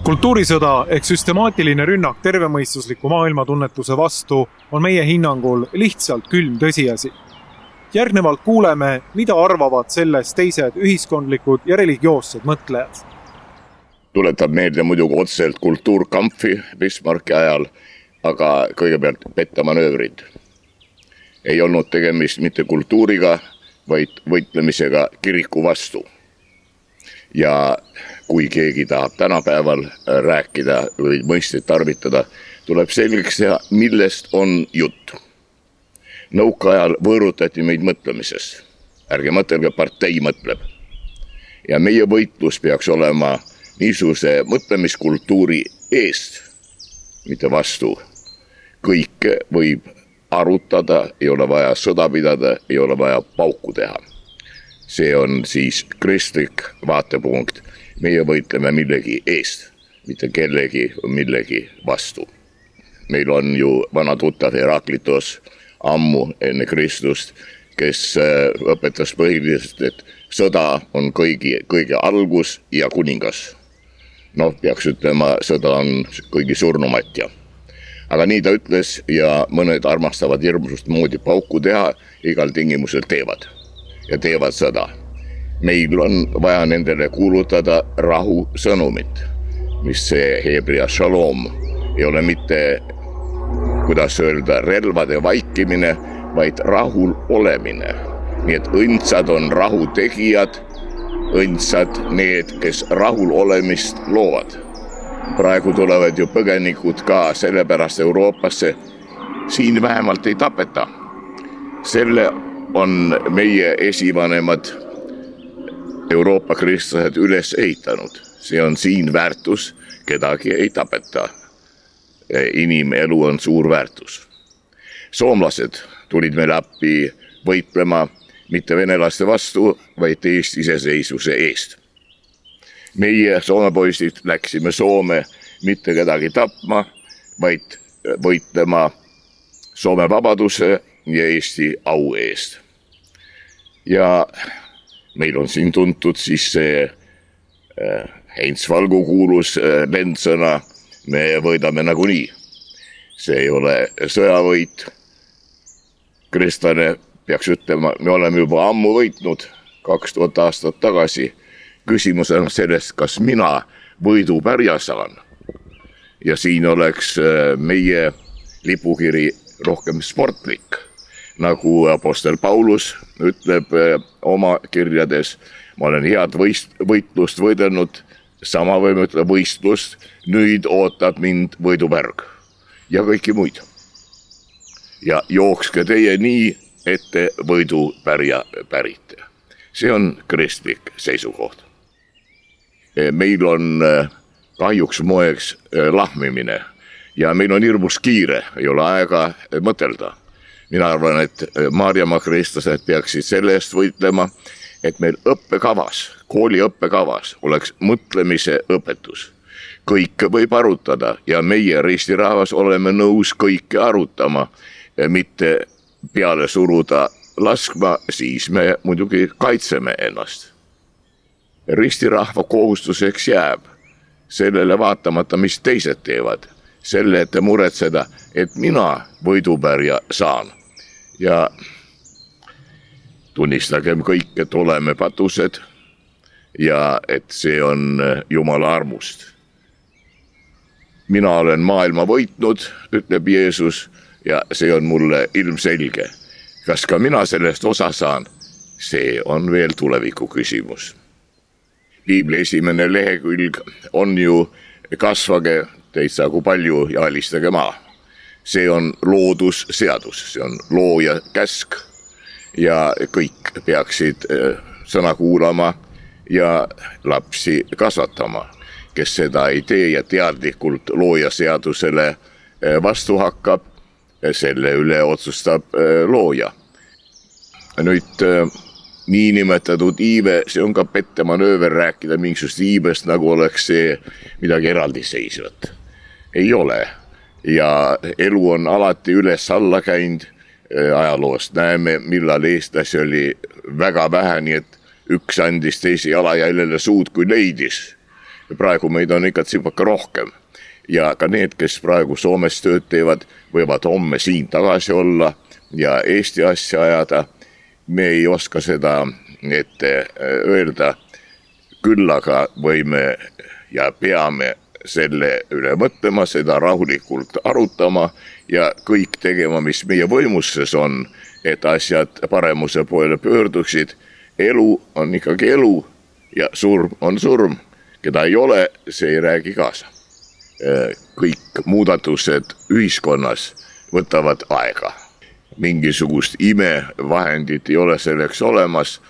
Kultuurisõda ehk süstemaatiline rünnak tervemõistusliku maailmatunnetuse vastu on meie hinnangul lihtsalt külm tõsiasi. Järgnevalt kuuleme, mida arvavad sellest teised ühiskondlikud ja religioossed mõtlejad. Tuletab meelde muidugi otseselt kultuurkampfi Bismarcki ajal, aga kõigepealt pettemanöövrid. Ei olnud tegemist mitte kultuuriga, vaid võitlemisega kiriku vastu. Ja kui keegi tahab tänapäeval rääkida või mõisteid tarvitada, tuleb selgeks teha, millest on jutt. Nõukaajal võõrutati meid mõtlemisest. Ärge mõtelge, partei mõtleb. Ja meie võitlus peaks olema niisuguse mõtlemiskultuuri eest, mitte vastu. Kõike võib arutada, ei ole vaja sõda pidada, ei ole vaja pauku teha. See on siis kristlik vaatepunkt. Meie võitleme millegi eest, mitte kellegi millegi vastu. Meil on ju vana tuttav Heraklitos ammu enne Kristust, kes õpetas põhiliselt, et sõda on kõige algus ja kuningas. Peaks ütlema, sõda on kõigi surnumatja. Aga nii ta ütles ja mõned armastavad hirmsust moodi pauku teha, igal tingimusel teevad. Ja teevad sõda. Meil on vaja nendele kuulutada rahu sõnumit, mis see heebrea shalom ei ole mitte, kuidas öelda, relvade vaikimine, vaid rahul olemine. Nii et õndsad on rahu tegijad, õndsad need, kes rahul olemist loovad. Praegu tulevad ju põgenikud ka sellepärast Euroopasse. Siin vähemalt ei tapeta. Selle on meie esivanemad Euroopa kristlased üles ehitanud. See on siin väärtus, kedagi ei tapeta. Inimelu on suur väärtus. Soomlased tulid meil appi võitlema mitte venelaste vastu, vaid Eesti iseseisvuse eest. Meie Soome poisid läksime Soome mitte kedagi tapma, vaid võitlema Soome vabaduse ja Eesti au eest. Ja meil on siin tuntud siis see Heinz Valgu kuulus lendsõna, me võidame nagunii. See ei ole sõjavõit. Kristlane peaks ütlema, me oleme juba ammu võitnud 2000 aastat tagasi. Küsimus on sellest, kas mina võidu pärja saan. Ja siin oleks meie lipukiri rohkem sportlik. Nagu apostel Paulus ütleb oma kirjades, ma olen head võitlust võidelnud, sama võime ütelda võistlust, nüüd ootab mind võidupärg ja kõiki muid. Ja jookske teie nii, et te võidupärja pärite. See on kristlik seisukoht. Meil on kahjuks moeks lahmimine ja meil on hirmus kiire, ei ole aega mõtelda. Mina arvan, et Maarjamaa kristlased peaksid selle eest võitlema, et meil õppekavas, kooli õppekavas oleks mõtlemise õpetus. Kõike võib arutada ja meie ristirahvas oleme nõus kõike arutama, mitte peale suruda laskma, siis me muidugi kaitseme ennast. Ristirahva kohustuseks jääb sellele vaatamata, mis teised teevad, selle ette muretseda, et mina võidupärja saan. Ja tunnistagem kõik, et oleme patused ja et see on Jumala armust. Mina olen maailma võitnud, ütleb Jeesus, ja see on mulle ilmselge. Kas ka mina sellest osa saan? See on veel tuleviku küsimus. Piibli esimene lehekülg on ju kasvage teid saagu palju ja alistage maa. See on loodusseadus, see on looja käsk ja kõik peaksid sõna kuulama ja lapsi kasvatama. Kes seda ei tee ja teadlikult looja seadusele vastu hakkab, selle üle otsustab looja. Nüüd niinimetatud iive, see on ka pettemanööver rääkida mingisugust iibest, nagu oleks see midagi eraldiseisvat. Ei ole. Ja elu on alati üles alla käinud. Ajaloost näeme, millal eestlasi oli väga vähe, nii et üks andis teisi jalajäljele suud, kui leidis. praegu meid on ikka tsipaka rohkem. Ja ka need, kes praegu Soomes tööd teevad, võivad homme siin tagasi olla ja Eesti asja ajada. Me ei oska seda ette öelda, küll aga võime ja peame selle üle mõtlema, seda rahulikult arutama ja kõik tegema, mis meie võimuses on, et asjad paremuse poole pöörduksid. Elu on ikkagi elu ja surm on surm. Keda ei ole, see ei räägi kaasa. Kõik muudatused ühiskonnas võtavad aega. Mingisugust imevahendit ei ole selleks olemas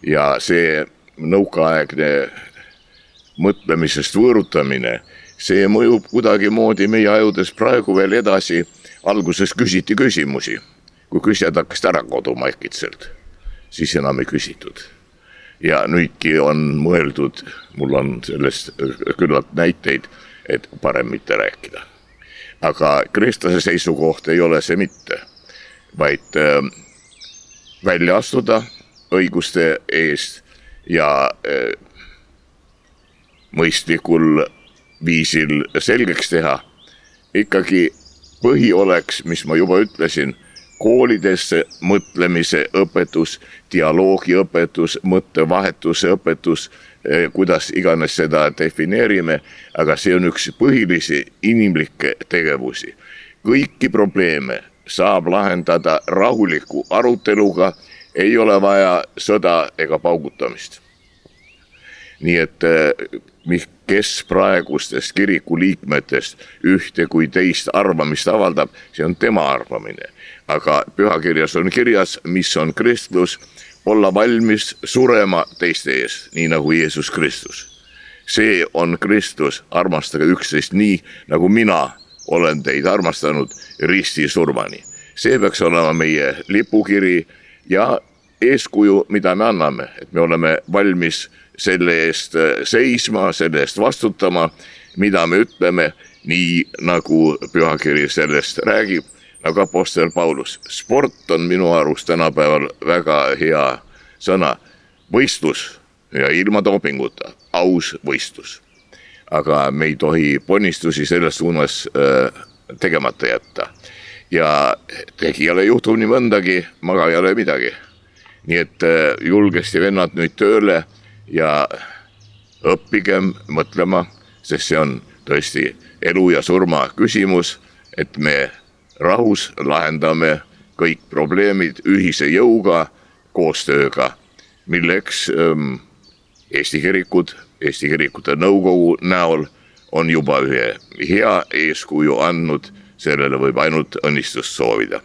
ja see nõukaaegne mõtlemisest võõrutamine, see mõjub kuidagi moodi meie ajudes praegu veel edasi. Alguses küsiti küsimusi. Kui küsijad hakkasid ära koduma äkitselt, siis enam ei küsitud. Ja nüüdki on mõeldud, mul on sellest küllalt näiteid, et parem mitte rääkida. Aga kristlase seisukoht ei ole see mitte, vaid välja astuda õiguste eest ja mõistlikul viisil selgeks teha. Ikkagi põhi oleks, mis ma juba ütlesin, koolidesse mõtlemise õpetus, dialoogi õpetus, mõttevahetuse õpetus, kuidas iganes seda defineerime, aga see on üks põhilisi inimlikke tegevusi. Kõiki probleeme saab lahendada rahuliku aruteluga, ei ole vaja sõda ega paugutamist. Nii et kes praegustest kiriku liikmetest ühte kui teist arvamist avaldab, see on tema arvamine. Aga pühakirjas on kirjas, mis on kristlus, olla valmis surema teiste ees, nii nagu Jeesus Kristus. See on kristlus, armastage üksteist nii, nagu mina olen teid armastanud risti surmani. See peaks olema meie lipukiri ja eeskuju, mida me anname, et me oleme valmis selle eest seisma, selle eest vastutama, mida me ütleme, nii nagu pühakiri sellest räägib, nagu apostel Paulus. Sport on minu arust tänapäeval väga hea sõna. Võistlus ja ilma dopinguta, aus võistlus. Aga me ei tohi ponnistusi selles suunas tegemata jätta. Ja tegijale juhtub nii mõndagi, magajale midagi. Nii et julgesti vennad nüüd tööle ja õppigem mõtlema, sest see on tõesti elu ja surma küsimus, et me rahus lahendame kõik probleemid ühise jõuga, koostööga, milleks Eesti kirikud, Eesti kirikute nõukogu näol on juba ühe hea eeskuju andnud, sellele võib ainult õnnistust soovida.